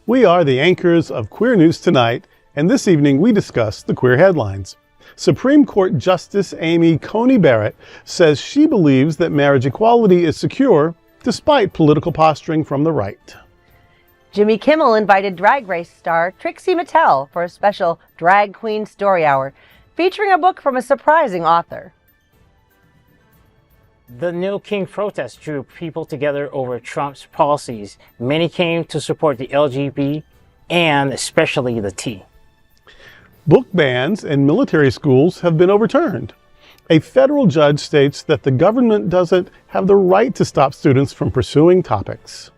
We are the anchors of Queer News Tonight, and this evening we discuss the queer headlines. Supreme Court Justice Amy Coney Barrett says she believes that marriage equality is secure despite political posturing from the right. Jimmy Kimmel invited Drag Race star Trixie Mattel for a special Drag Queen Story Hour, featuring a book from a surprising author. The No King protest drew people together over Trump's policies. Many came to support the LGBT and especially the T. Book bans in military schools have been overturned. A federal judge states that the government doesn't have the right to stop students from pursuing topics.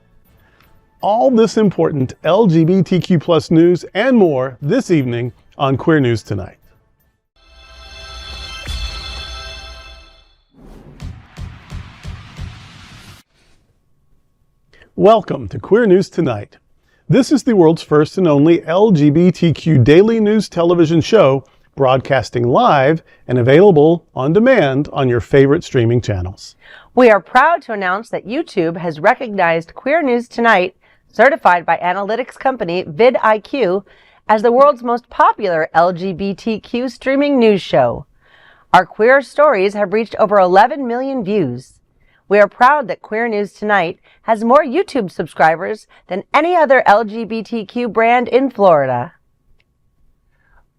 All this important LGBTQ plus news and more this evening on Queer News Tonight. Welcome to Queer News Tonight. This is the world's first and only LGBTQ daily news television show, broadcasting live and available on demand on your favorite streaming channels. We are proud to announce that YouTube has recognized Queer News Tonight, certified by analytics company vidIQ, as the world's most popular LGBTQ streaming news show. Our queer stories have reached over 11 million views. We are proud that Queer News Tonight has more YouTube subscribers than any other LGBTQ brand in Florida.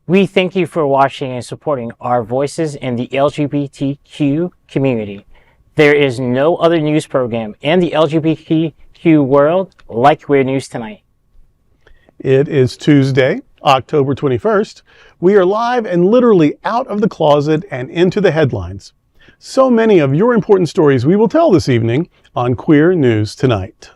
We thank you for watching and supporting our voices in the LGBTQ community. There is no other news program in the LGBTQ world like Queer News Tonight. It is Tuesday, October 21st. We are live and literally out of the closet and into the headlines. So many of your important stories we will tell this evening on Queer News Tonight.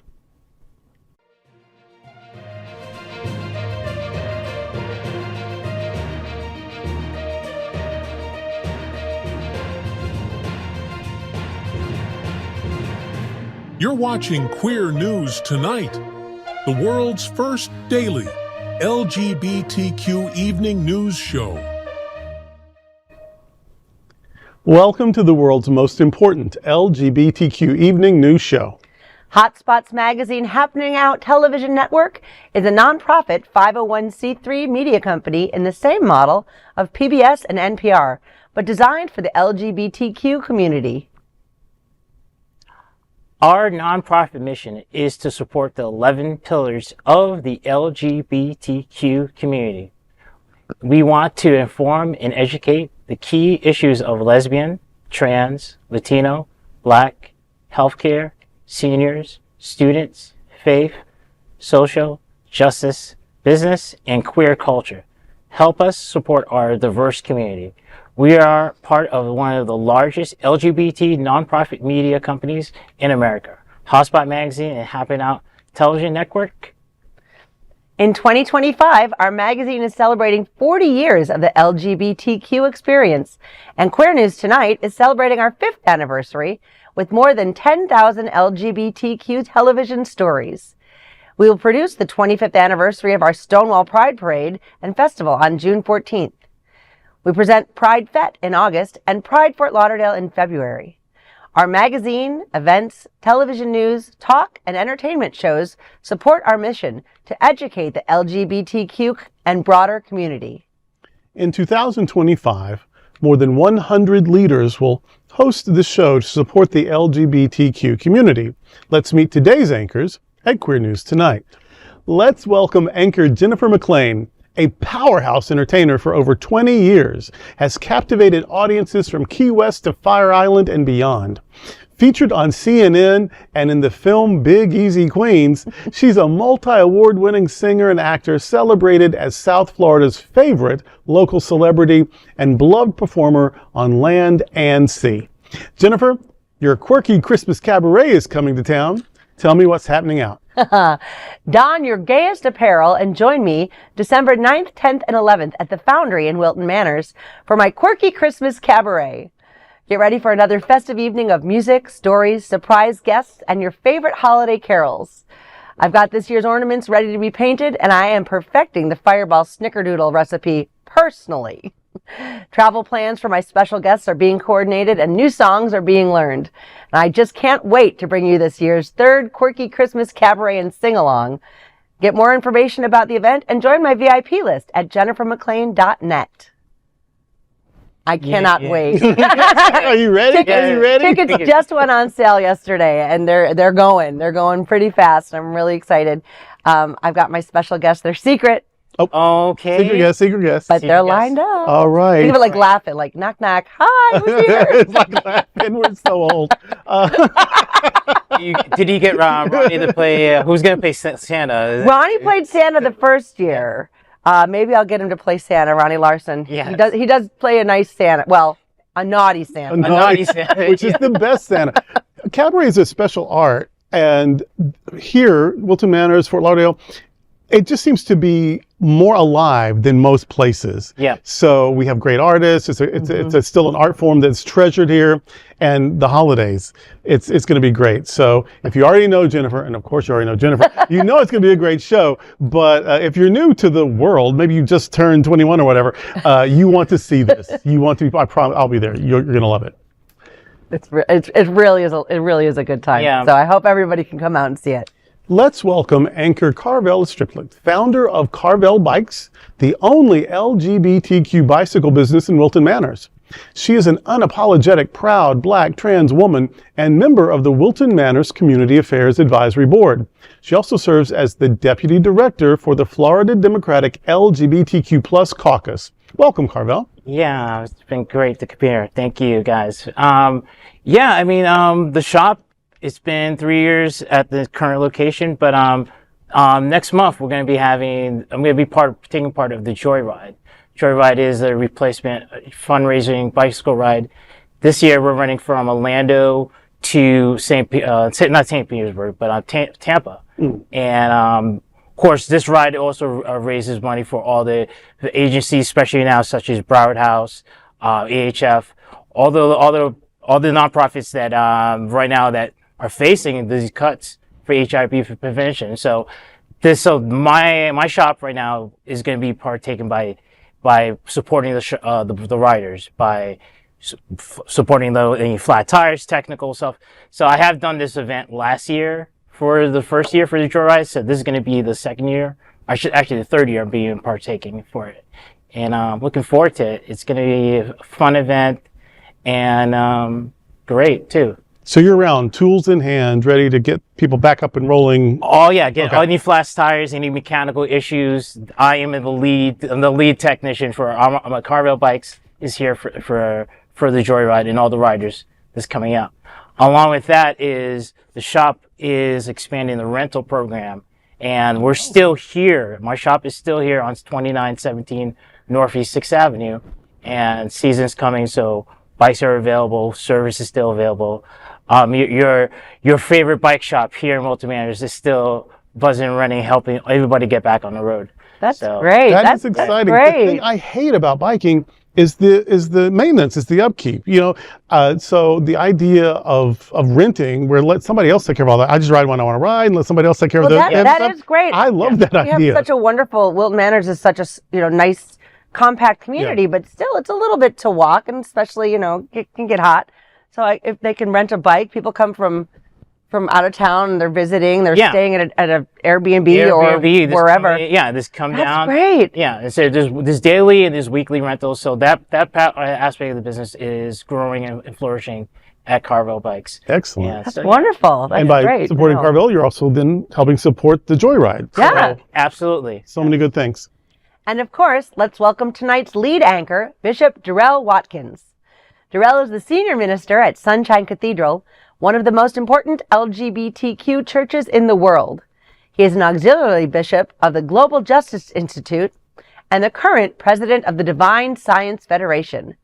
You're watching Queer News Tonight, the world's first daily LGBTQ evening news show. Welcome to the world's most important LGBTQ evening news show. Hotspots Magazine Happening Out Television Network is a nonprofit 501c3 media company in the same model of PBS and NPR, but designed for the LGBTQ community. Our nonprofit mission is to support the 11 pillars of the LGBTQ community. We want to inform and educate the key issues of lesbian, trans, Latino, Black, healthcare, seniors, students, faith, social, justice, business, and queer culture. Help us support our diverse community. We are part of one of the largest LGBT nonprofit media companies in America, Hotspot Magazine and Happening Out Television Network. In 2025, our magazine is celebrating 40 years of the LGBTQ experience, and Queer News Tonight is celebrating our 5th anniversary with more than 10,000 LGBTQ television stories. We will produce the 25th anniversary of our Stonewall Pride Parade and Festival on June 14th. We present Pride Fete in August and Pride Fort Lauderdale in February. Our magazine, events, television news, talk, and entertainment shows support our mission to educate the LGBTQ and broader community. In 2025, more than 100 leaders will host this show to support the LGBTQ community. Let's meet today's anchors at Queer News Tonight. Let's welcome anchor Jennifer McClain, a powerhouse entertainer for over 20 years, has captivated audiences from Key West to Fire Island and beyond. Featured on CNN and in the film Big Easy Queens, she's a multi-award-winning singer and actor celebrated as South Florida's favorite local celebrity and beloved performer on land and sea. Jennifer, your Quirky Christmas Cabaret is coming to town. Tell me what's happening out. Don your gayest apparel and join me December 9th, 10th, and 11th at the Foundry in Wilton Manors for my Quirky Christmas Cabaret. Get ready for another festive evening of music, stories, surprise guests, and your favorite holiday carols. I've got this year's ornaments ready to be painted, and I am perfecting the Fireball Snickerdoodle recipe personally. Travel plans for my special guests are being coordinated and new songs are being learned. And I just can't wait to bring you this year's 3rd Quirky Christmas Cabaret and Sing-Along. Get more information about the event and join my VIP list at jennifermcclain.net. I cannot wait. Are you ready? Tickets just went on sale yesterday, and they're going pretty fast. I'm really excited. I've got my special guest. They're secret. Oh, okay. Secret guest. But they're lined up. All right. Think of it like laughing, like knock, knock. Hi, who's here? It's like laughing. We're so old. Did he get Ronnie to play? Who's going to play Santa? Ronnie played Santa the first year. Maybe I'll get him to play Santa, Ronnie Larson. Yes. He does play a nice Santa. Well, a naughty Santa. A naughty Santa. Which is the best Santa. Cabaret is a special art. And here, Wilton Manors, Fort Lauderdale, it just seems to be more alive than most places. Yeah. So we have great artists. It's still an art form that's treasured here, and the holidays, it's going to be great. So if you already know Jennifer, and of course you already know Jennifer, you know it's going to be a great show. But if you're new to the world, maybe you just turned 21 or whatever, you want to see this. You want to be. I promise, I'll be there. You're going to love it. It really is a good time. Yeah. So I hope everybody can come out and see it. Let's welcome anchor Carvelle Estriplet, founder of Carvelle Bikes, the only LGBTQ bicycle business in Wilton Manors. She is an unapologetic, proud, Black, trans woman and member of the Wilton Manors Community Affairs Advisory Board. She also serves as the Deputy Director for the Florida Democratic LGBTQ+ Caucus. Welcome, Carvelle. Yeah, it's been great to come here. Thank you, guys. The shop, it's been 3 years at the current location, but next month I'm going to be taking part of the Joyride. Joyride is a replacement fundraising bicycle ride. This year we're running from Orlando to not St. Petersburg, but Tampa. And of course, this ride also raises money for all the agencies, especially now, such as Broward House, AHF, all the nonprofits that right now that are facing these cuts for HIV prevention. So my shop right now is going to be partaken by supporting the riders, by supporting any flat tires, technical stuff. So I have done this event last year for the first year for the Joyride. So this is going to be the second year. The third year I'm being partaking for it. And I'm looking forward to it. It's going to be a fun event and great too. So you're around, tools in hand, ready to get people back up and rolling. Oh yeah, any flat tires, any mechanical issues. I am I'm the lead technician for Carvelle Bikes is here for the Joyride and all the riders that's coming out. Along with that is the shop is expanding the rental program, and we're still here. My shop is still here on 2917 Northeast 6th Avenue, and season's coming, so bikes are available, service is still available. Your favorite bike shop here in Wilton Manors is still buzzing and running, helping everybody get back on the road. That's great. That's exciting. Great. The thing I hate about biking is the maintenance, is the upkeep. So the idea of renting, where let somebody else take care of all that. I just ride when I want to ride, and let somebody else take care of that. That is great. I love that idea. We have such a wonderful Wilton Manors is such a nice compact community, but still it's a little bit to walk, and especially it can get hot. So if they can rent a bike, people come from out of town and they're visiting, they're staying at an Airbnb or wherever. This come down. That's great. Yeah, and so there's daily and there's weekly rentals. So that aspect of the business is growing and flourishing at Carvelle Bikes. Excellent. Yeah, That's wonderful. That's and by great. supporting Carvelle, you're also then helping support the Joyride. Yeah. Absolutely. So many good things. And of course, let's welcome tonight's lead anchor, Bishop Durrell Watkins. Durrell is the senior minister at Sunshine Cathedral, one of the most important LGBTQ churches in the world. He is an auxiliary bishop of the Global Justice Institute and the current president of the Divine Science Federation.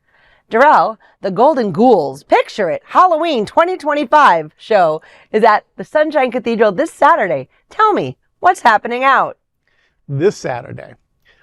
Durrell, the Golden Ghouls, picture it, Halloween 2025 show is at the Sunshine Cathedral this Saturday. Tell me, what's happening out? This Saturday,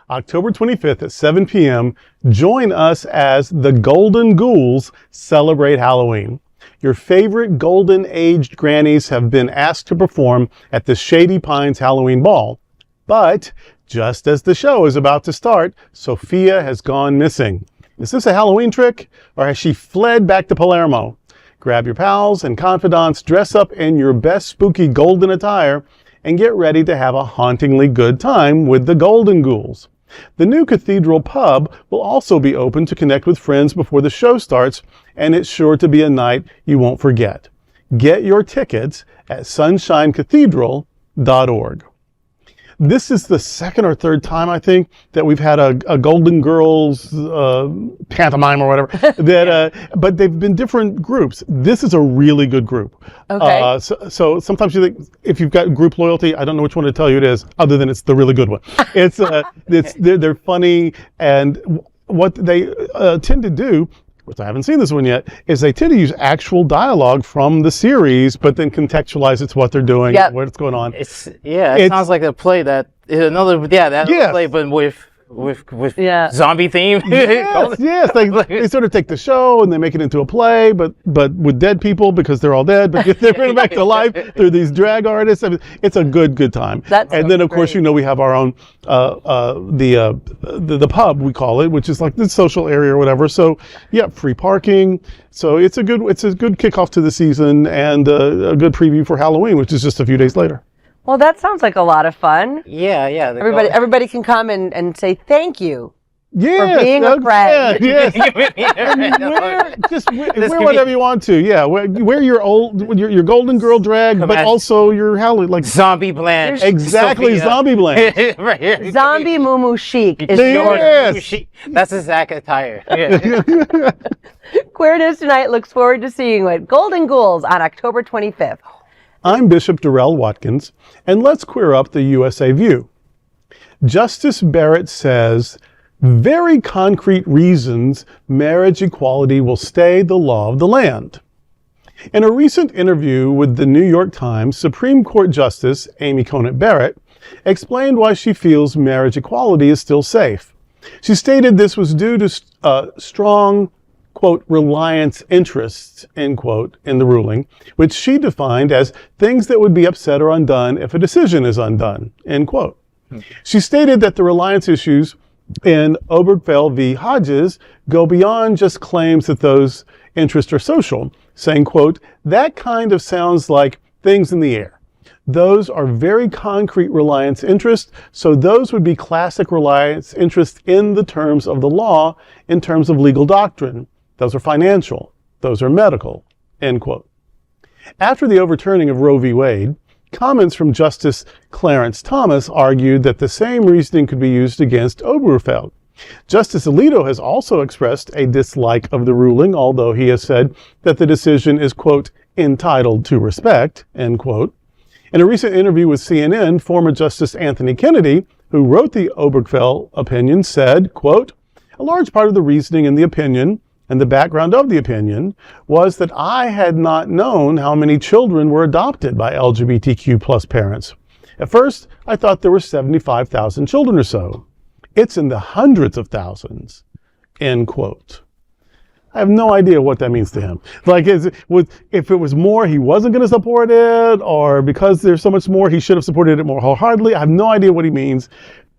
October 25th at 7 p.m., join us as the Golden Ghouls celebrate Halloween. Your favorite golden-aged grannies have been asked to perform at the Shady Pines Halloween Ball. But just as the show is about to start, Sophia has gone missing. Is this a Halloween trick, or has she fled back to Palermo? Grab your pals and confidants, dress up in your best spooky golden attire, and get ready to have a hauntingly good time with the Golden Ghouls. The new Cathedral pub will also be open to connect with friends before the show starts, and it's sure to be a night you won't forget. Get your tickets at sunshinecathedral.org. This is the second or third time, I think, that we've had a Golden Girls pantomime or whatever. But they've been different groups. This is a really good group. Okay. So sometimes you think, if you've got group loyalty, I don't know which one to tell you it is, other than it's the really good one. They're funny, and what they tend to do, which I haven't seen this one yet, is they tend to use actual dialogue from the series, but then contextualize it to what they're doing, what's going on. It sounds like a play that play, but with zombie theme. Yes. They sort of take the show and they make it into a play, but with dead people because they're all dead, but they bring them back to life through these drag artists. I mean, it's a good time. And then of course, we have our own the pub, we call it, which is like the social area or whatever. So free parking. So it's a good kickoff to the season, and a good preview for Halloween, which is just a few days later. Well, that sounds like a lot of fun. Yeah. Everybody can come and say thank you for being a friend. Yes. Wear whatever you want to. Yeah, wear your your Golden Girl drag, but also your Halloween, like zombie bland. Exactly, zombie bland. Right here. Zombie moo chic is yours. That's exact attire. Queer News Tonight looks forward to seeing you at Golden Ghouls on October 25th. I'm Bishop Durrell Watkins, and let's queer up the USA View. Justice Barrett says, very concrete reasons marriage equality will stay the law of the land. In a recent interview with the New York Times, Supreme Court Justice Amy Coney Barrett explained why she feels marriage equality is still safe. She stated this was due to strong, quote, reliance interests, end quote, in the ruling, which she defined as things that would be upset or undone if a decision is undone, end quote. She stated that the reliance issues in Obergefell v. Hodges go beyond just claims that those interests are social, saying, quote, that kind of sounds like things in the air. Those are very concrete reliance interests, so those would be classic reliance interests in the terms of the law, in terms of legal doctrine. Those are financial. Those are medical, end quote. After the overturning of Roe v. Wade, comments from Justice Clarence Thomas argued that the same reasoning could be used against Obergefell. Justice Alito has also expressed a dislike of the ruling, although he has said that the decision is, quote, entitled to respect, end quote. In a recent interview with CNN, former Justice Anthony Kennedy, who wrote the Obergefell opinion, said, quote, a large part of the reasoning in the opinion and the background of the opinion was that I had not known how many children were adopted by LGBTQ plus parents. At first, I thought there were 75,000 children or so. It's in the hundreds of thousands, end quote. I have no idea what that means to him. Like, if it was more, he wasn't going to support it, or because there's so much more, he should have supported it more wholeheartedly. I have no idea what he means.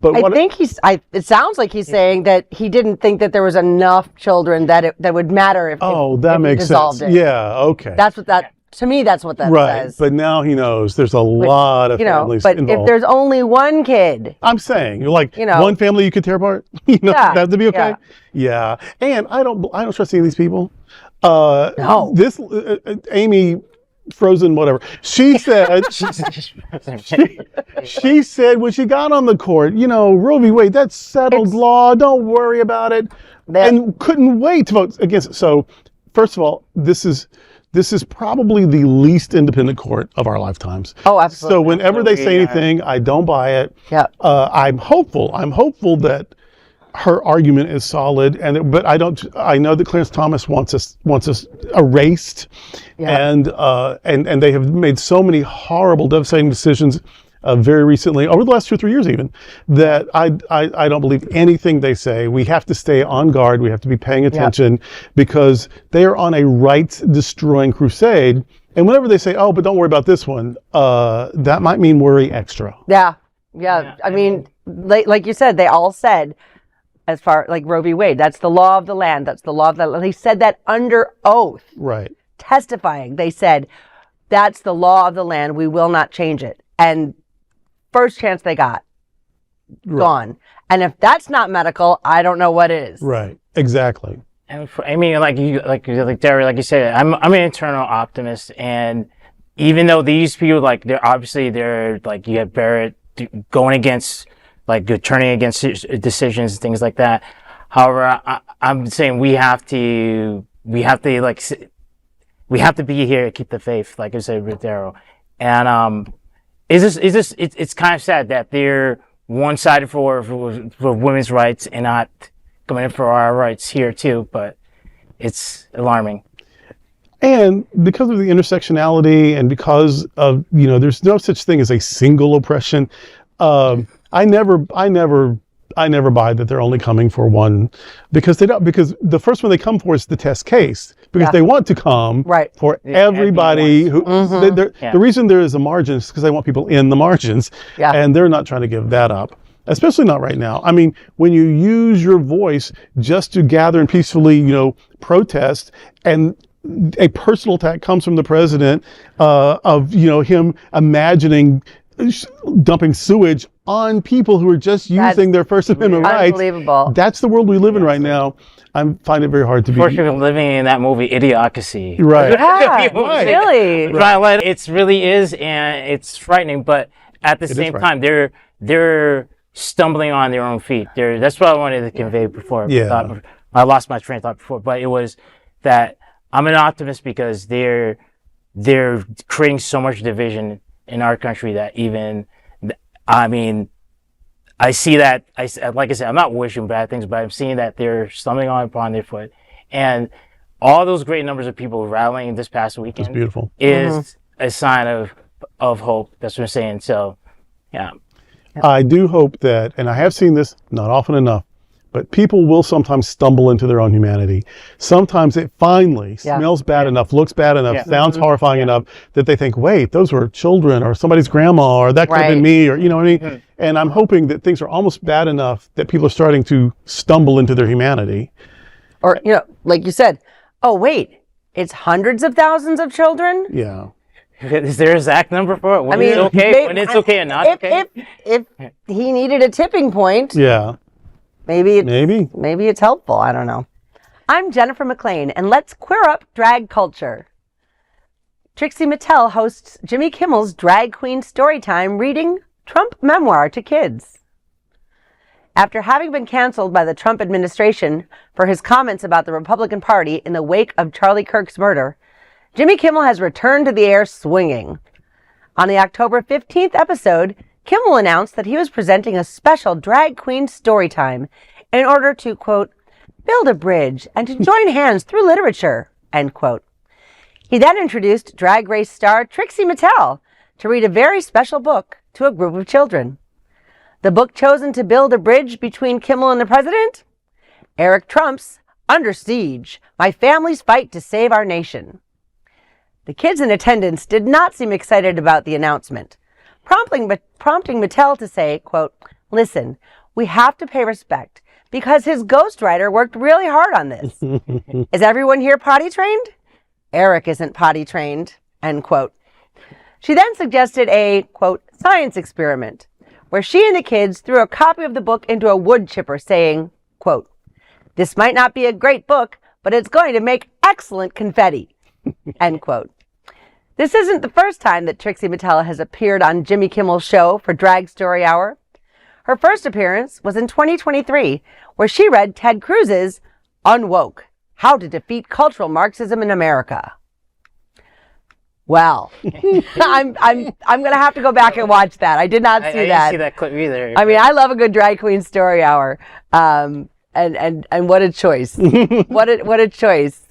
But it sounds like he's saying that he didn't think that there was enough children that would matter if that makes sense. It. Yeah, okay. That's what that, to me, that's what that says. Right, but now he knows there's a lot of families involved. But if there's only one kid. I'm saying, one family you could tear apart, that to be okay? Yeah. And I don't trust any of these people. No. This, Amy Frozen, whatever. She said, she said when she got on the court, Roe v. Wade, that's settled law. Don't worry about it. And couldn't wait to vote against it. So, first of all, this is probably the least independent court of our lifetimes. Oh, absolutely. So whenever they say anything, I don't buy it. Yeah. I'm hopeful that her argument is solid, but I know that Clarence Thomas wants us erased, and they have made so many horrible, devastating decisions very recently, over the last 2 or 3 years even, that I don't believe anything they say. We have to stay on guard. We have to be paying attention because they are on a rights-destroying crusade. And whenever they say, "Oh, but don't worry about this one," that might mean worry extra. Yeah. I mean, like you said, they all said, as far like Roe v. Wade, that's the law of the land. That's the law of the land. They said that under oath. Right. Testifying, they said, that's the law of the land. We will not change it. And first chance they got. Gone. And if that's not medical, I don't know what is. Right. Exactly. And I mean, like Derry, like you said, I'm an internal optimist, and even though these people, like, they're like, you have Barrett going against, like, turning against decisions and things like that. However, I'm saying we have to be here to keep the faith, like I said with Daryl. And it's kind of sad that they're one-sided for women's rights and not coming in for our rights here too, but it's alarming. And because of the intersectionality and because of, there's no such thing as a single oppression. I never buy that they're only coming for one, because because the first one they come for is the test case, because they want to come for everybody who, the reason there is a margin is because they want people in the margins, and they're not trying to give that up. Especially not right now. I mean, when you use your voice just to gather and peacefully, protest, and a personal attack comes from the president of, him imagining dumping sewage on people who are just using their First Amendment rights. Unbelievable. That's the world we live in right now. I find it very hard to be. Unfortunately, living in that movie, Idiocracy. Right. Yeah, really. Right. It really is, and it's frightening. But at the same time, they're stumbling on their own feet. That's what I wanted to convey before. Yeah. I lost my train of thought before, but it was that I'm an optimist because they're creating so much division in our country that I see that, like I said, I'm not wishing bad things, but I'm seeing that they're stumbling upon their foot. And all those great numbers of people rallying this past weekend That's beautiful. is a sign of hope. That's what I'm saying. So, yeah. I do hope that, and I have seen this not often enough, but people will sometimes stumble into their own humanity. Sometimes it finally smells bad enough, looks bad enough, sounds horrifying enough that they think, wait, those were children or somebody's grandma, or that could have been me, or you know what I mean? And I'm hoping that things are almost bad enough that people are starting to stumble into their humanity. Or, like you said, oh, wait, it's hundreds of thousands of children? Yeah. Is there an exact number for it? When it's okay and not okay? If he needed a tipping point, maybe it's helpful. I don't know. I'm Jennifer McClain, and let's queer up drag culture. Trixie Mattel hosts Jimmy Kimmel's Drag Queen Storytime reading Trump Memoir to kids. After having been canceled by the Trump administration for his comments about the Republican Party in the wake of Charlie Kirk's murder, Jimmy Kimmel has returned to the air swinging. On the October 15th episode, Kimmel announced that he was presenting a special drag queen story time in order to, quote, build a bridge and to join hands through literature, end quote. He then introduced Drag Race star Trixie Mattel to read a very special book to a group of children. The book chosen to build a bridge between Kimmel and the president? Eric Trump's Under Siege, My Family's Fight to Save Our Nation. The kids in attendance did not seem excited about the announcement, prompting Mattel to say, quote, listen, we have to pay respect because his ghostwriter worked really hard on this. Is everyone here potty trained? Eric isn't potty trained, end quote. She then suggested a, quote, science experiment, where she and the kids threw a copy of the book into a wood chipper saying, quote, this might not be a great book, but it's going to make excellent confetti, end quote. This isn't the first time that Trixie Mattel has appeared on Jimmy Kimmel's show for Drag Story Hour. Her first appearance was in 2023, where she read Ted Cruz's Unwoke, How to Defeat Cultural Marxism in America. Well, I'm going to have to go back and watch that. I did not see that. I didn't see that clip either. I mean, I love a good Drag Queen Story Hour. And what a choice. What a choice.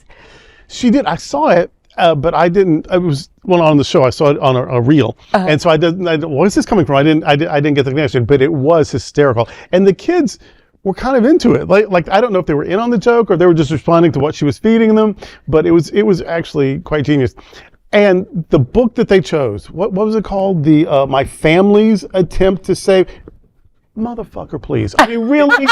She did. I saw it. But I didn't. I was on the show. I saw it on a reel, and so I didn't. Where's this coming from? I didn't get the connection, but it was hysterical, and the kids were kind of into it. Like I don't know if they were in on the joke or they were just responding to what she was feeding them, but it was actually quite genius. And the book that they chose, what was it called? The My Family's Attempt to Save. motherfucker, please. I mean, really,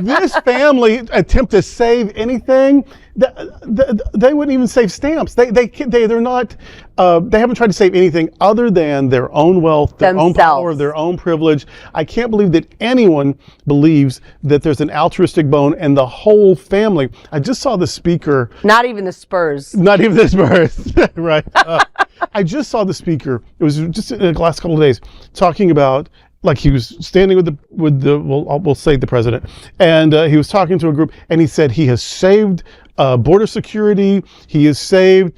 this family attempt to save anything, they wouldn't even save stamps. They're not, they haven't tried to save anything other than their own wealth, their own power, their own privilege. I can't believe that anyone believes that there's an altruistic bone in the whole family. I just saw the speaker. Not even the Spurs. Not even the Spurs, right. I just saw the speaker. It was just in the last couple of days talking about, like, he was standing with the we'll say the president, and he was talking to a group, and he said he has saved border security. He has saved.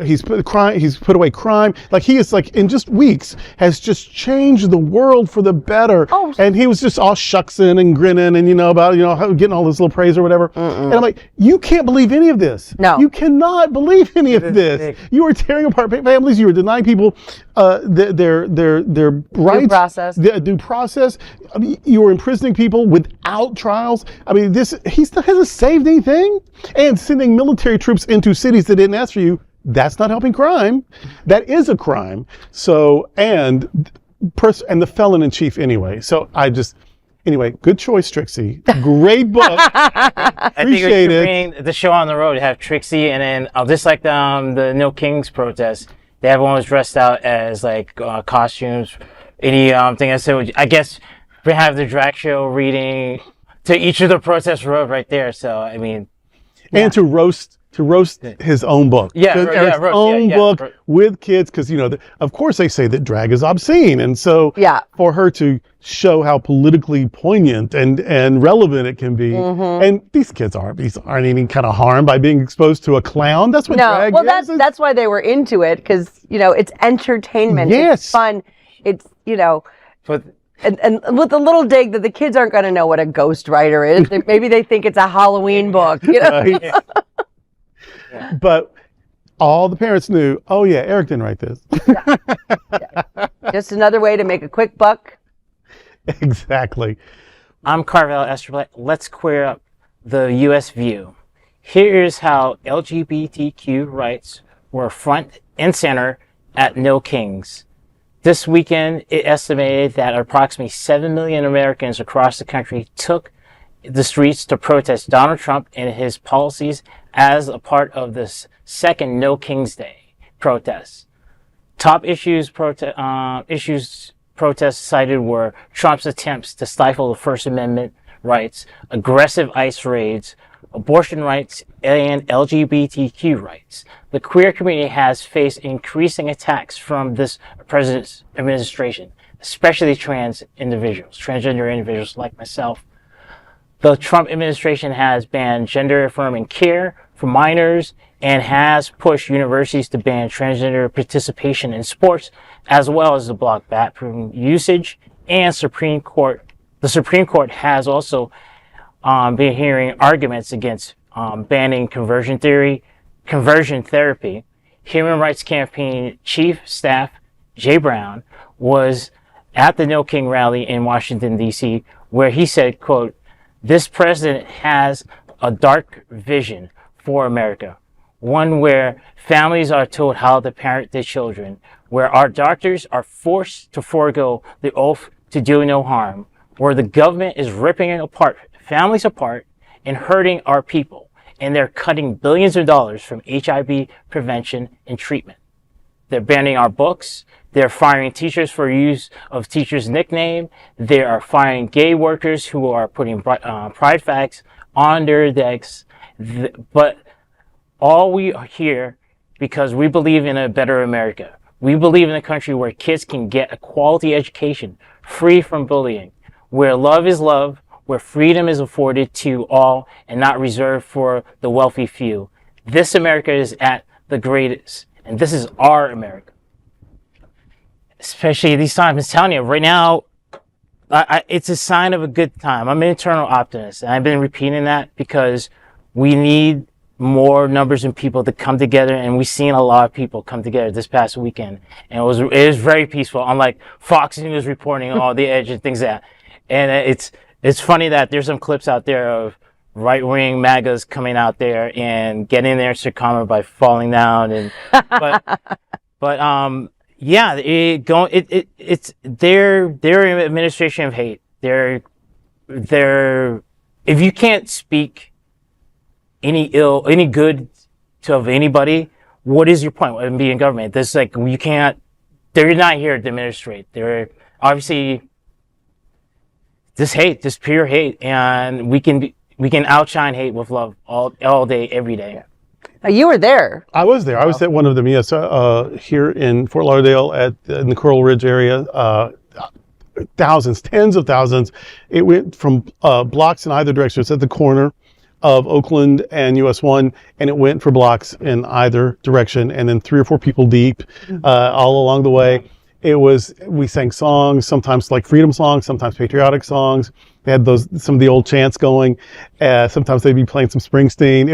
He's put away crime. Like, he is, like, in just weeks has just changed the world for the better. Oh. And he was just all shucksing and grinning and about getting all this little praise or whatever. And I'm like, you can't believe any of this. No, you cannot believe any of this. You are tearing apart families. You are denying people their rights. Due process. Due process. I mean, you are imprisoning people without trials. I mean, he still hasn't saved anything. And sending military troops into cities that didn't ask for you, that's not helping crime. That is a crime. So, and the felon in chief anyway. So anyway, good choice, Trixie. Great book. I think we Appreciate should it. bring the show on the road. Have Trixie, and then just like the No Kings protest, they everyone was dressed out as like costumes. Any thing I said, I guess we have the drag show reading to each of the protests road right there. So I mean, And to roast his own book. Eric's own book with kids, because of course they say that drag is obscene, and so for her to show how politically poignant and relevant it can be, and these kids aren't any kind of harmed by being exposed to a clown. That's what drag is. That's why they were into it, because it's entertainment. Yes. It's fun. It's But and with a little dig that the kids aren't going to know what a ghostwriter is. Maybe they think it's a Halloween book. Right. But all the parents knew, oh yeah, Eric didn't write this. Just another way to make a quick buck. Exactly. I'm Carvelle Estriplet. Let's queer up the U.S. view. Here is how LGBTQ rights were front and center at No Kings. This weekend, it estimated that approximately 7 million Americans across the country took the streets to protest Donald Trump and his policies as a part of this second No Kings Day protest. Top protests cited were Trump's attempts to stifle the First Amendment rights, aggressive ICE raids, abortion rights, and LGBTQ rights. The queer community has faced increasing attacks from this president's administration, especially transgender individuals like myself. The Trump administration has banned gender-affirming care for minors and has pushed universities to ban transgender participation in sports, as well as to block bathroom usage. And the Supreme Court has also been hearing arguments against banning conversion therapy. Human Rights Campaign Chief Staff Jay Brown was at the No King rally in Washington, D.C., where he said, quote, "This president has a dark vision for America, one where families are told how to parent their children, where our doctors are forced to forego the oath to do no harm, where the government is ripping families apart and hurting our people, and they're cutting billions of dollars from HIV prevention and treatment. They're banning our books. They're firing teachers for use of teachers' nickname. They are firing gay workers who are putting pride flags on their decks. But all we are here because we believe in a better America. We believe in a country where kids can get a quality education, free from bullying, where love is love, where freedom is afforded to all and not reserved for the wealthy few. This America is at the greatest, and this is our America. Especially these times, I'm telling you, right now, it's a sign of a good time. I'm an eternal optimist, and I've been repeating that because we need more numbers of people to come together, and we've seen a lot of people come together this past weekend, and it was very peaceful, unlike Fox News reporting all the edge and things like that. And it's funny that there's some clips out there of right-wing MAGAs coming out there and getting their Circumma by falling down, and yeah, it's their administration of hate. They're if you can't speak any good of anybody, what is your point in being government? This like you can't. They're not here to administrate. They're obviously this hate, this pure hate, and we can outshine hate with love all day, every day. You were there. I was there. I was at one of them, yes, here in Fort Lauderdale in the Coral Ridge area. Thousands, tens of thousands. It went from blocks in either direction. It's at the corner of Oakland and US 1, and it went for blocks in either direction, and then 3 or 4 people deep all along the way. We sang songs, sometimes like freedom songs, sometimes patriotic songs. They had some of the old chants going. Sometimes they'd be playing some Springsteen.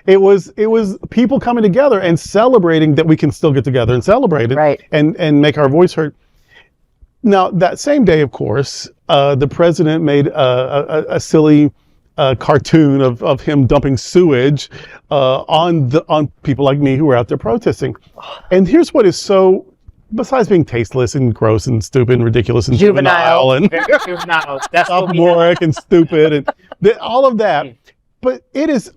It was people coming together and celebrating that we can still get together and celebrate it, right, and make our voice heard. Now, that same day, of course, the president made a silly cartoon of him dumping sewage on people like me who were out there protesting. And here's what is so, besides being tasteless and gross and stupid and ridiculous and juvenile and sophomoric and stupid and all of that, but it is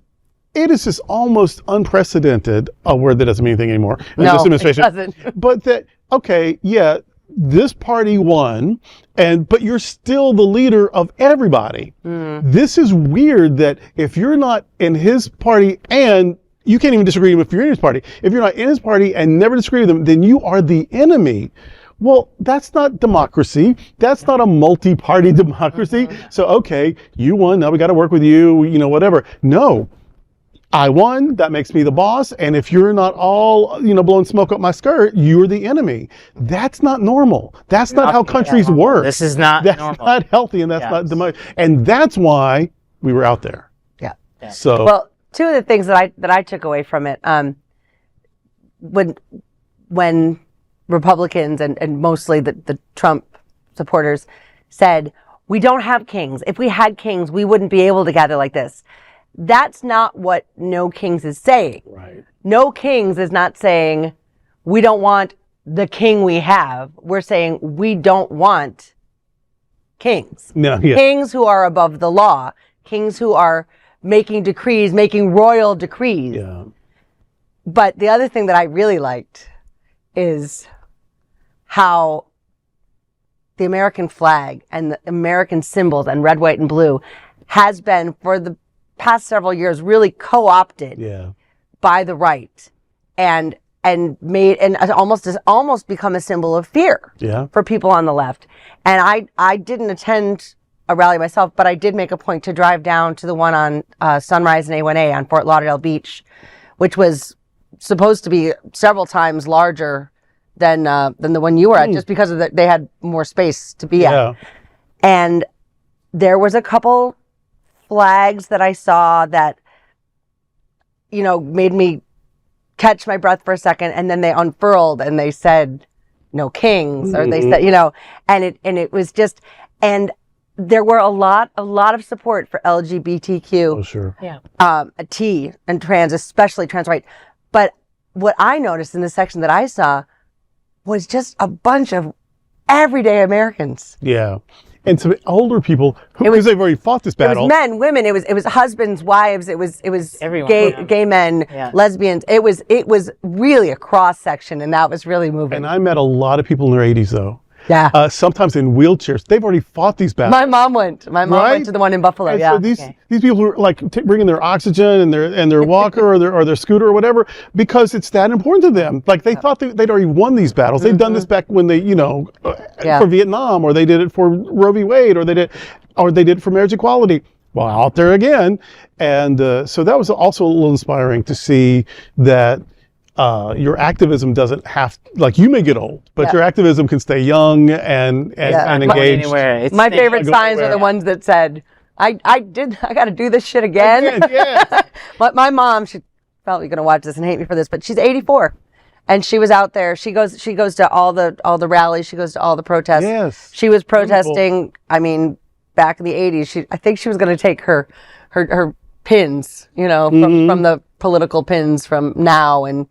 just almost unprecedented. A word that doesn't mean anything anymore in this administration. It doesn't. But that, okay, yeah, this party won, but you're still the leader of everybody. This is weird that if you're not in his party, and you can't even disagree with him if you're in his party. If you're not in his party and never disagree with him, then you are the enemy. Well, that's not democracy. That's not a multi-party democracy. So, okay, you won. Now we got to work with you, whatever. No. I won, that makes me the boss, and if you're not all, blowing smoke up my skirt, you're the enemy. That's not normal. That's not how countries work. This is not That's normal. not healthy, and that's not democracy. And that's why we were out there. Yeah. So, well, 2 of the things that I took away from it, when Republicans and mostly the Trump supporters said, we don't have kings. If we had kings, we wouldn't be able to gather like this. That's not what No Kings is saying. right. No Kings is not saying we don't want the king we have. We're saying we don't want kings. No, yeah. Kings who are above the law. Kings who are making decrees, making royal decrees. Yeah. But the other thing that I really liked is how the American flag and the American symbols and red, white, and blue has been for the past several years really co-opted by the right and made and almost become a symbol of fear for people on the left. And I didn't attend a rally myself, but I did make a point to drive down to the one on Sunrise and A1A on Fort Lauderdale Beach, which was supposed to be several times larger than the one you were at, just because of they had more space to be at. And there was a couple flags that I saw that, made me catch my breath for a second, and then they unfurled and they said, "No Kings," or they said, and it was just, and there were a lot of support for LGBTQ. Oh, sure. Yeah. T and trans, especially trans rights. But what I noticed in the section that I saw was just a bunch of everyday Americans. Yeah. And some older people because they've already fought this battle. It was men, women. It was husbands, wives. It was everyone. Gay men, lesbians. It was really a cross section, and that was really moving. And I met a lot of people in their 80s, though. Yeah. Sometimes in wheelchairs. They've already fought these battles. My mom went. My mom went to the one in Buffalo. And yeah. So these people who are like bringing their oxygen and their walker or their scooter or whatever, because it's that important to them. Like they thought they'd already won these battles. They've done this back when they, for Vietnam, or they did it for Roe v. Wade, or they did it for marriage equality. Well, out there again. And so that was also a little inspiring to see that your activism doesn't have, like, you may get old, but your activism can stay young and engaged. My favorite signs are the ones that said, I got to do this shit again. My mom, she's probably going to watch this and hate me for this, but she's 84. And she was out there. She goes to all the rallies. She goes to all the protests. Yes. She was protesting. I mean, back in the 80s, I think she was going to take her pins, from the political pins from now and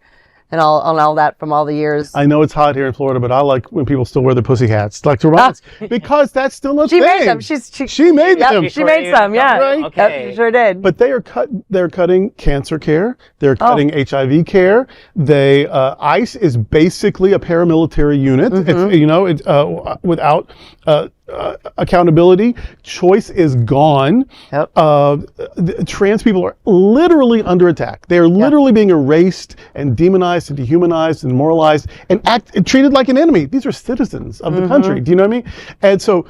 and all that from all the years. I know it's hot here in Florida, but I like when people still wear their pussy hats. Like to remind us, because that's still a She thing. made them. She made them. She made some. Yeah. Right? Okay. Yep, she sure did. But they're cutting cancer care. They're cutting HIV care. ICE is basically a paramilitary unit. It's without accountability. Choice is gone. Yep. Trans people are literally under attack. They are literally being erased and demonized and dehumanized and moralized and treated like an enemy. These are citizens of the country. Do you know what I mean? And so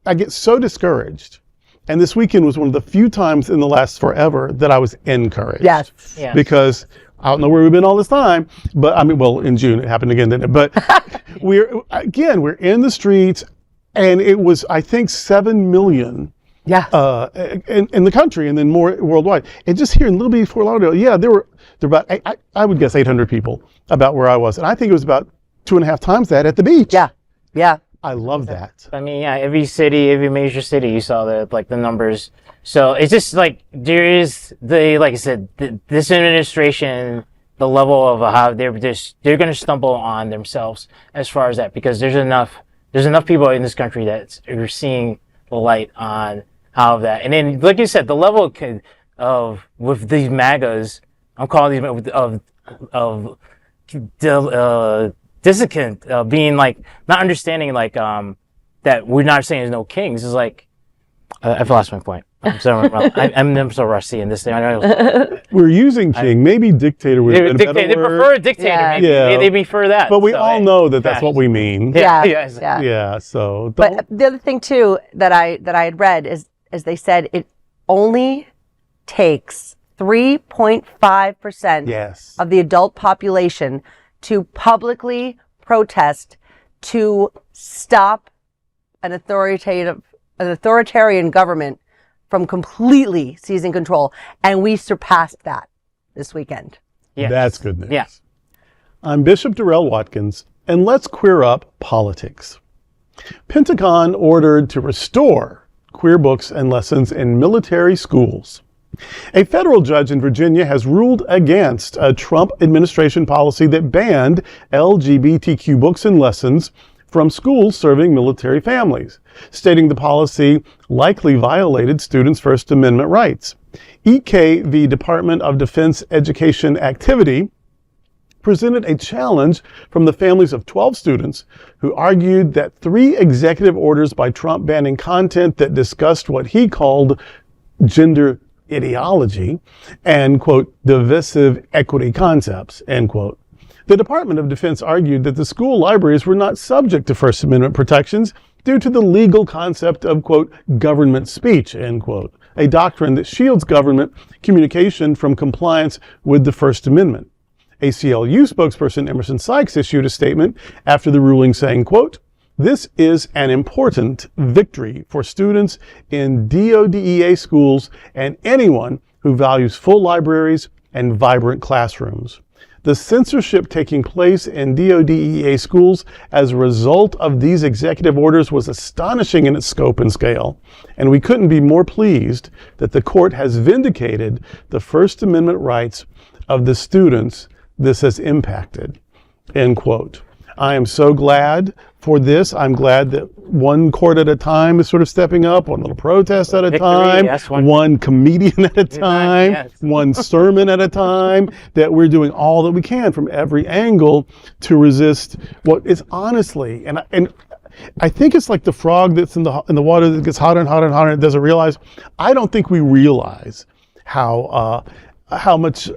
I get so discouraged. And this weekend was one of the few times in the last forever that I was encouraged. Yes. Yeah. Because I don't know where we've been all this time, but I mean, well, in June it happened again, didn't it? But we're in the streets, and it was, I think, 7 million in the country, and then more worldwide. And just here in Little Bitty Fort Lauderdale, there were about, I would guess 800 people about where I was. And I think it was about 2.5 times that at the beach. Yeah. Yeah. I love that. I mean, every major city, you saw the numbers. So it's just like there is like I said, this administration, the level of how they're going to stumble on themselves as far as that, because there's enough people in this country that are seeing the light on how that, and then like you said, the level of with these MAGAs, I'm calling these of dissonant, being like not understanding that we're not saying there's no kings. It's like I've lost my point. I'm so rusty in this thing. I know. We're using king, maybe dictator would have been a better They word. prefer a dictator. Yeah. They prefer that. But we all know that that's what we mean. Yeah. So But the other thing too that I had read is they said it only takes 3.5% of the adult population to publicly protest to stop an authoritarian government from completely seizing control. And we surpassed that this weekend. Yes. That's good news. Yeah. I'm Bishop Durrell Watkins, and let's queer up politics. Pentagon ordered to restore queer books and lessons in military schools. A federal judge in Virginia has ruled against a Trump administration policy that banned LGBTQ books and lessons from schools serving military families, stating the policy likely violated students' First Amendment rights. EK, Department of Defense Education Activity, presented a challenge from the families of 12 students who argued that 3 executive orders by Trump banning content that discussed what he called gender ideology and, quote, divisive equity concepts, end quote. The Department of Defense argued that the school libraries were not subject to First Amendment protections due to the legal concept of, quote, government speech, end quote, a doctrine that shields government communication from compliance with the First Amendment. ACLU spokesperson Emerson Sykes issued a statement after the ruling saying, quote, "This is an important victory for students in DODEA schools and anyone who values full libraries and vibrant classrooms. The censorship taking place in DODEA schools as a result of these executive orders was astonishing in its scope and scale, and we couldn't be more pleased that the court has vindicated the First Amendment rights of the students this has impacted," end quote. I am so glad for this. I'm glad that one court at a time is sort of stepping up, one little protest at a time, one comedian at a time, one sermon at a time, that we're doing all that we can from every angle to resist what is honestly, and I think it's like the frog that's in the water that gets hotter and hotter and hotter and doesn't realize. I don't think we realize how much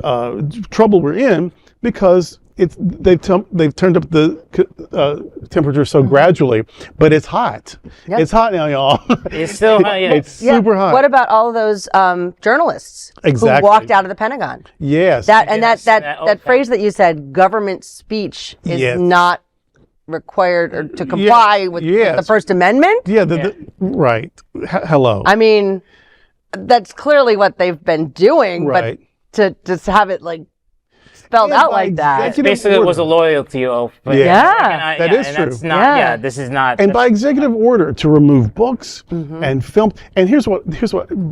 trouble we're in, because they've turned up the temperature so gradually, but it's hot. Yep. It's hot now, y'all. It's still hot. Yeah. It's super hot. What about all of those journalists who walked out of the Pentagon? Yes. That phrase that you said, government speech, is not required or to comply with the First Amendment? Yeah. Right. Hello. I mean, that's clearly what they've been doing, right. But to have it like spelled out like that. Basically, it was a loyalty oath. That is true. That's not, this is not. And by executive order to remove books and film. And here's what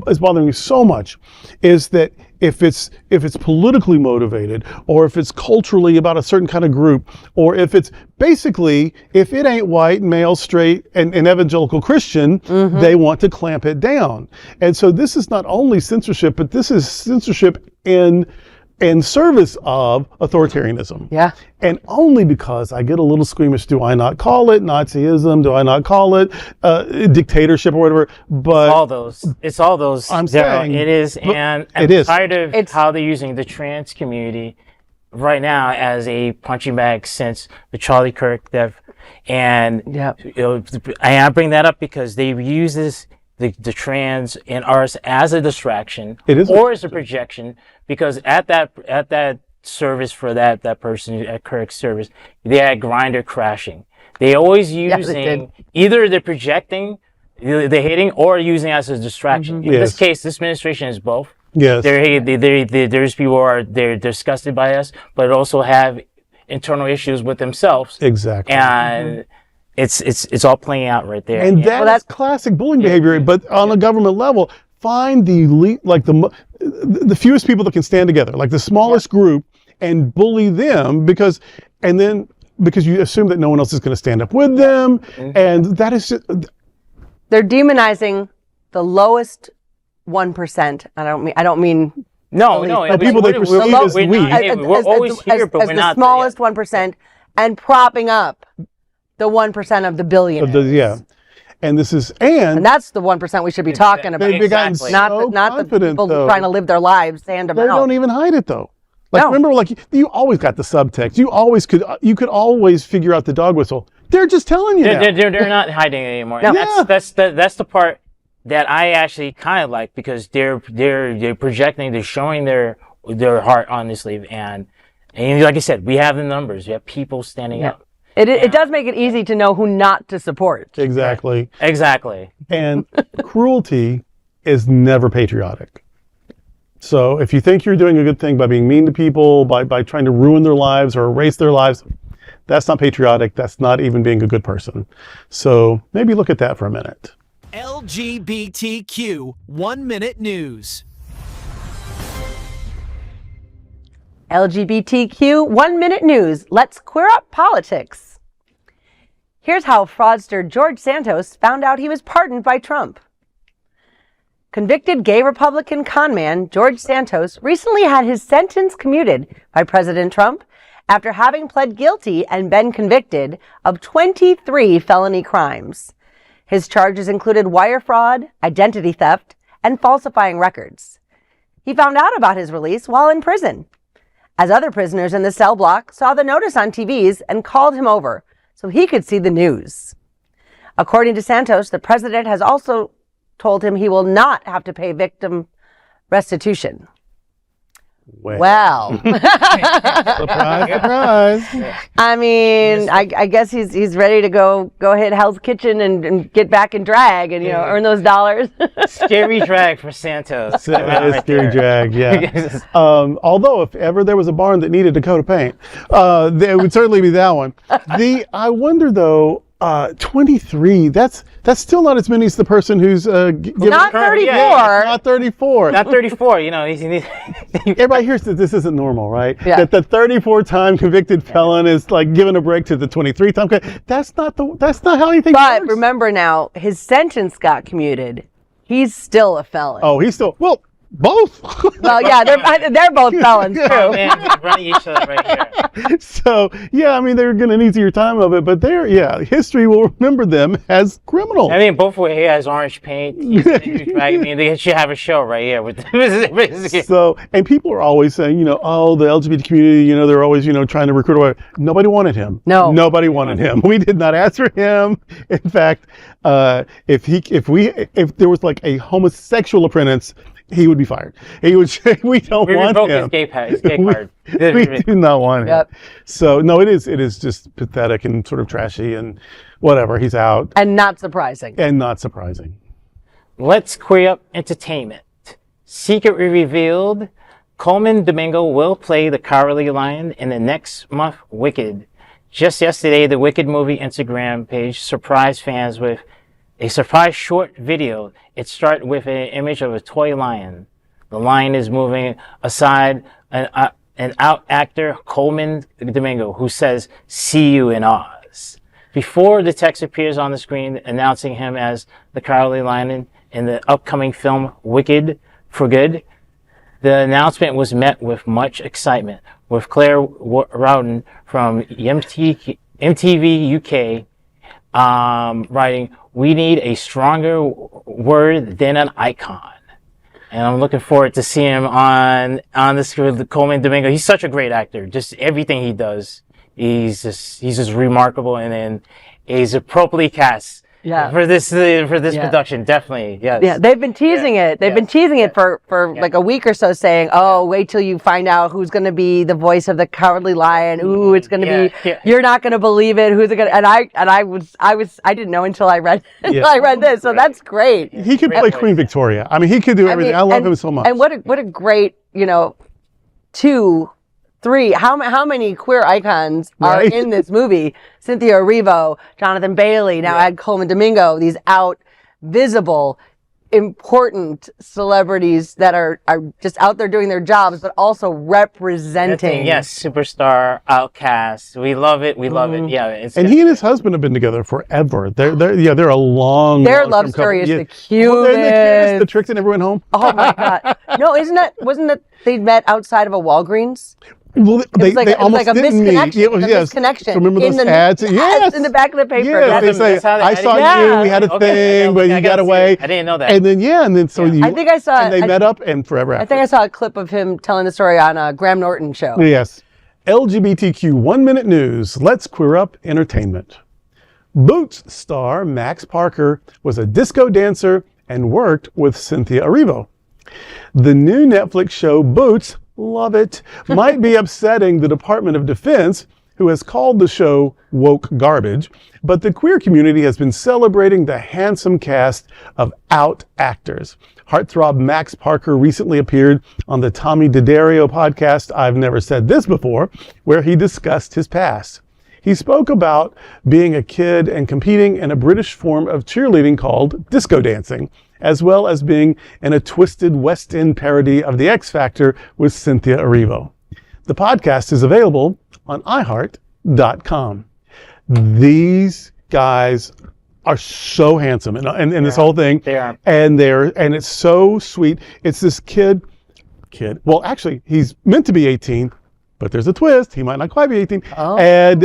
is bothering me so much is that if it's politically motivated, or if it's culturally about a certain kind of group, or if it's basically, if it ain't white, male, straight, and evangelical Christian, they want to clamp it down. And so this is not only censorship, but this is censorship in service of authoritarianism. Yeah. And only because I get a little squeamish, do I not call it Nazism? Do I not call it dictatorship or whatever? But it's all those. I'm saying it is, and I'm tired of how they're using the trans community right now as a punching bag since the Charlie Kirk death. And I bring that up because they use this. The trans and ours as a distraction, or as a projection, because at that service for that person at Kirk's service, they had Grindr crashing. They always using either they're projecting, they're hating, or using us as a distraction. In this case, this administration is both. Yes, there's people who are they're disgusted by us, but also have internal issues with themselves. Exactly, and. It's all playing out right there. And that's classic bullying behavior, but on a government level, find the fewest people that can stand together, like the smallest group, and bully them because you assume that no one else is going to stand up with them, and that is just... They're demonizing the lowest 1%. I don't mean No, people they perceive as weak. We're always here, but we're not the smallest 1%, and propping up the 1% of the billionaires. And this is and that's the 1% we should be talking about. They've gotten so not the people trying to live their lives hand to mouth. They don't even hide it though. Remember, you always got the subtext. You could always figure out the dog whistle. They're just telling you. They're not hiding it anymore. No. That's the part that I actually kind of like, because they're projecting, they're showing their heart on this sleeve, and like I said, we have the numbers. We have people standing up. It does make it easy to know who not to support. Exactly. And cruelty is never patriotic. So if you think you're doing a good thing by being mean to people, by trying to ruin their lives or erase their lives, that's not patriotic. That's not even being a good person. So maybe look at that for a minute. LGBTQ 1 Minute News. LGBTQ 1 Minute News. Let's queer up politics. Here's how fraudster George Santos found out he was pardoned by Trump. Convicted gay Republican conman George Santos recently had his sentence commuted by President Trump after having pled guilty and been convicted of 23 felony crimes. His charges included wire fraud, identity theft, and falsifying records. He found out about his release while in prison, as other prisoners in the cell block saw the notice on TVs and called him over so he could see the news. According to Santos, the president has also told him he will not have to pay victim restitution. Well. Surprise, surprise. I mean, I guess he's ready to go hit Hell's Kitchen and get back in drag and earn those dollars. Scary drag for Santos. Scary drag, yeah. Although if ever there was a barn that needed a coat of paint, it would certainly be that one. I wonder though, 23. That's still not as many as the person who's not 34. Not 34. Not 34. Everybody hears that this isn't normal, right? Yeah. That the 34-time convicted felon is like given a break to the 23-time. That's not how anything works. But remember now, his sentence got commuted. He's still a felon. Oh, he's still both. Well, yeah, they're both felons too. Oh man, we're running each other right here. So yeah, I mean they're getting an easier time of it, but history will remember them as criminals. I mean, both were here as orange paint. I mean, they should have a show right here with. So, and people are always saying, the LGBT community, they're always, trying to recruit away. Nobody wanted him. No, nobody wanted him. We did not ask for him. In fact, if there was like a homosexual apprentice, he would be fired. He would say, we don't want him. His gay card. We do not want him. Yep. So no, it is just pathetic and sort of trashy and whatever. He's out. And not surprising. Let's queer up entertainment. Secretly revealed, Colman Domingo will play the Cowardly Lion in the next month Wicked. Just yesterday, the Wicked movie Instagram page surprised fans with a surprise short video. It started with an image of a toy lion. The line is moving aside an out actor, Colman Domingo, who says, "See you in Oz," before the text appears on the screen announcing him as the cowardly lion in the upcoming film Wicked for Good. The announcement was met with much excitement, with Claire Rowden from MTV UK writing, "We need a stronger word than an icon." And I'm looking forward to seeing him on the screen with Colman Domingo. He's such a great actor. Just everything he does, he's just remarkable, and then he's appropriately cast. Yeah. For this production, definitely. Yes. Yeah, they've been teasing it. They've been teasing it for like a week or so, saying, "Oh, wait till you find out who's going to be the voice of the Cowardly Lion. Ooh, it's going to be. You're not going to believe it. Who's it going to?" And I didn't know until I read this. So that's great. He could play Queen Victoria. I mean, he could do everything. I love him so much. And what a great, 2, 3. How many queer icons are in this movie? Cynthia Erivo, Jonathan Bailey, now add Colman Domingo, these visible, important celebrities that are just out there doing their jobs, but also representing. Yes, superstar, outcast. We love it. We love it. Yeah. He and his husband have been together forever. They're a long. Their love story is the cutest. Well, the Trixie never went home. Oh my God! No, wasn't that they met outside of a Walgreens? Well, they almost like a didn't meet. misconnection. It was, misconnection. Remember those ads? Yes. In the back of the paper. Yes, they say, "I saw you. We had a thing, but you got away." I didn't know that. And then so I think I saw. And they met up, and forever after. I think I saw a clip of him telling the story on a Graham Norton show. Yes. LGBTQ 1-minute news. Let's queer up entertainment. Boots star Max Parker was a disco dancer and worked with Cynthia Erivo. The new Netflix show Boots, love it, might be upsetting the Department of Defense, who has called the show woke garbage, but the queer community has been celebrating the handsome cast of out actors. Heartthrob Max Parker recently appeared on the Tommy D'Addario podcast, I've Never Said This Before, where he discussed his past. He spoke about being a kid and competing in a British form of cheerleading called disco dancing, as well as being in a twisted West End parody of The X Factor with Cynthia Erivo. The podcast is available on iHeart.com. These guys are so handsome in this whole thing. They are. And it's so sweet. It's this kid. Well, actually, he's meant to be 18. But there's a twist. He might not quite be 18. Oh. And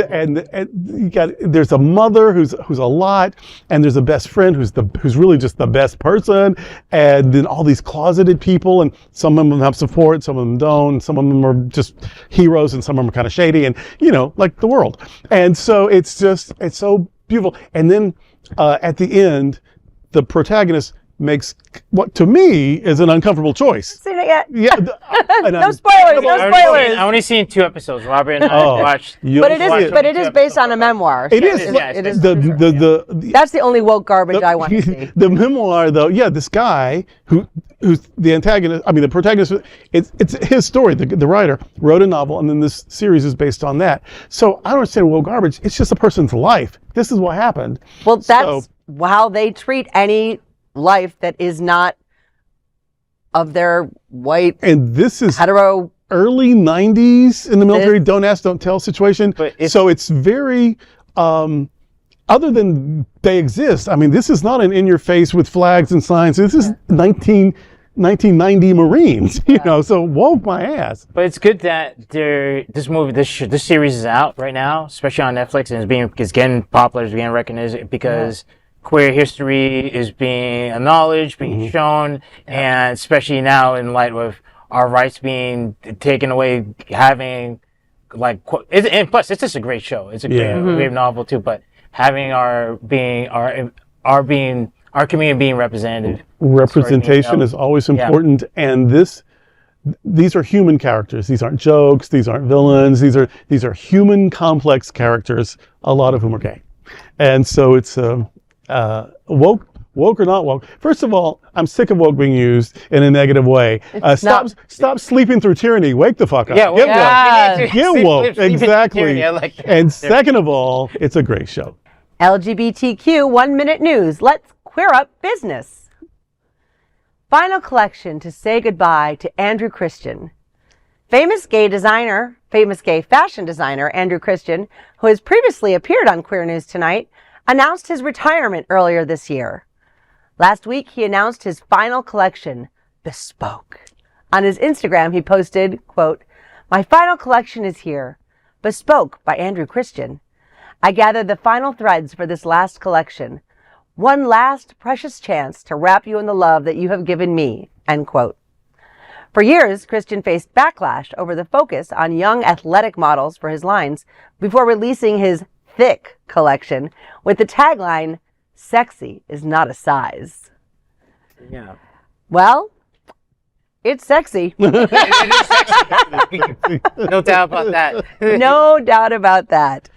there's a mother who's a lot, and there's a best friend who's really just the best person, and then all these closeted people, and some of them have support, some of them don't, some of them are just heroes, and some of them are kind of shady, and like the world. And so it's so beautiful. And then at the end, the protagonist makes what to me is an uncomfortable choice. Seen it yet? Yeah. No spoilers. No spoilers. I only seen 2 episodes. Robert and I watched. But it is based on a memoir. It is. It is. That's the only woke garbage I want to see. The memoir, though, this guy who's the antagonist. I mean, the protagonist. It's his story. The writer wrote a novel, and then this series is based on that. So I don't understand woke garbage. It's just a person's life. This is what happened. Well, that's how they treat any life that is not of their white, and this is hetero, early 90s in the military, don't ask, don't tell situation. So it's very other than they exist. I mean, this is not an in your face with flags and signs. This is 1990 Marines, so woke my ass. But it's good that this series is out right now, especially on Netflix, and it's getting popular, it's getting recognized because queer history is being acknowledged, being shown, and especially now in light of our rights being taken away, having and plus it's just a great show. It's a great novel too, but having our community being represented. Representation is always important, and these are human characters. These aren't jokes. These aren't villains. These are human, complex characters. A lot of whom are gay, and so it's woke or not woke. First of all, I'm sick of woke being used in a negative way. Stop sleeping through tyranny. Wake the fuck up. Yeah, Get woke. Exactly. I like that. And second of all, it's a great show. LGBTQ 1-minute news. Let's queer up business. Final collection to say goodbye to Andrew Christian. Famous gay fashion designer Andrew Christian, who has previously appeared on Queer News Tonight, announced his retirement earlier this year. Last week, he announced his final collection, Bespoke. On his Instagram, he posted, quote, "My final collection is here, Bespoke by Andrew Christian. I gathered the final threads for this last collection. One last precious chance to wrap you in the love that you have given me," end quote. For years, Christian faced backlash over the focus on young athletic models for his lines before releasing his Thick collection with the tagline, "Sexy is not a size." Yeah. Well, it's sexy. It is sexy. No doubt about that. No doubt about that.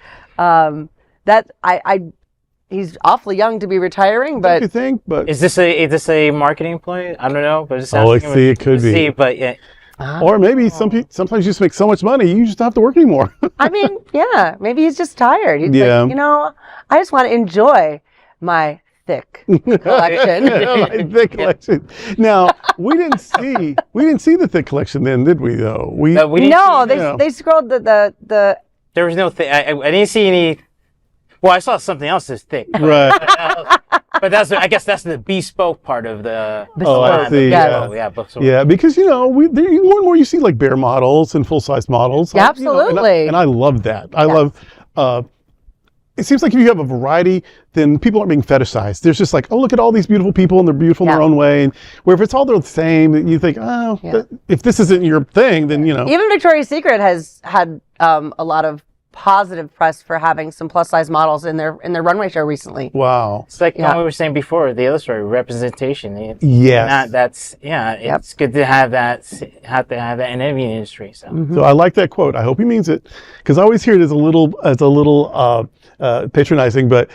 He's awfully young to be retiring, Don't you but think? But Is this a marketing play? I don't know, but it's Oh, I see, it could be. See, but yeah, or maybe sometimes you just make so much money you just don't have to work anymore. I mean, yeah, maybe he's just tired. He's Yeah. like, I just want to enjoy my Thick collection. My Thick collection. Now we didn't see the Thick collection then, did we? Though we but we didn't No, see- they scrolled the there was no thing. I didn't see any. Well, I saw something else that's thick, right. but I guess that's the bespoke part of the. Oh, I see. Yes. Yeah, bespoke. Yeah, because more and more you see like bare models and full size models. Yeah, and absolutely. and I love that. I love. It seems like if you have a variety, then people aren't being fetishized. There's just like, oh, look at all these beautiful people and they're beautiful in their own way. And where if it's all the same, you think, if this isn't your thing, then Even Victoria's Secret has had a lot of positive press for having some plus size models in their runway show recently. Wow. It's like what we were saying before, the other story, representation. Yes. It's good to have that. Have to have that in every industry. So. Mm-hmm. So I like that quote. I hope he means it, because I always hear it as a little patronizing, but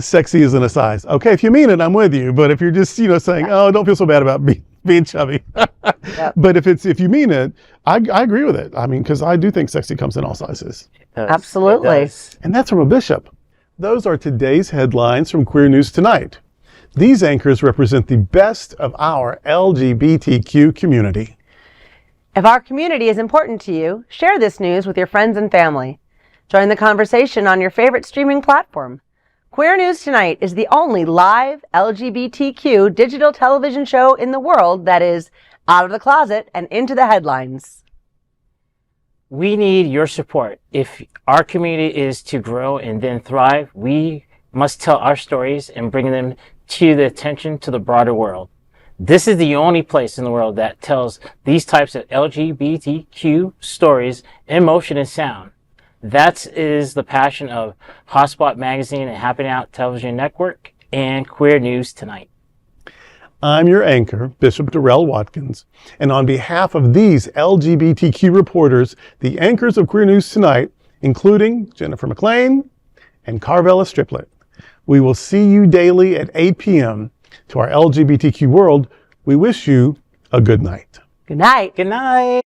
sexy isn't a size. Okay, if you mean it, I'm with you. But if you're just saying, oh, don't feel so bad about being chubby. But if you mean it, I agree with it. I mean, because I do think sexy comes in all sizes. Absolutely. And that's from a bishop. Those are today's headlines from Queer News Tonight. These anchors represent the best of our LGBTQ community. If our community is important to you, share this news with your friends and family. Join the conversation on your favorite streaming platform. Queer News Tonight is the only live LGBTQ digital television show in the world that is out of the closet and into the headlines. We need your support. If our community is to grow and then thrive, we must tell our stories and bring them to the attention to the broader world. This is the only place in the world that tells these types of LGBTQ stories in motion and sound. That is the passion of Hotspot Magazine and Happening Out Television Network and Queer News Tonight. I'm your anchor, Bishop Durrell Watkins, and on behalf of these LGBTQ reporters, the anchors of Queer News Tonight, including Jennifer McClain and Carvelle Estriplet, we will see you daily at 8 p.m. To our LGBTQ world, we wish you a good night. Good night. Good night.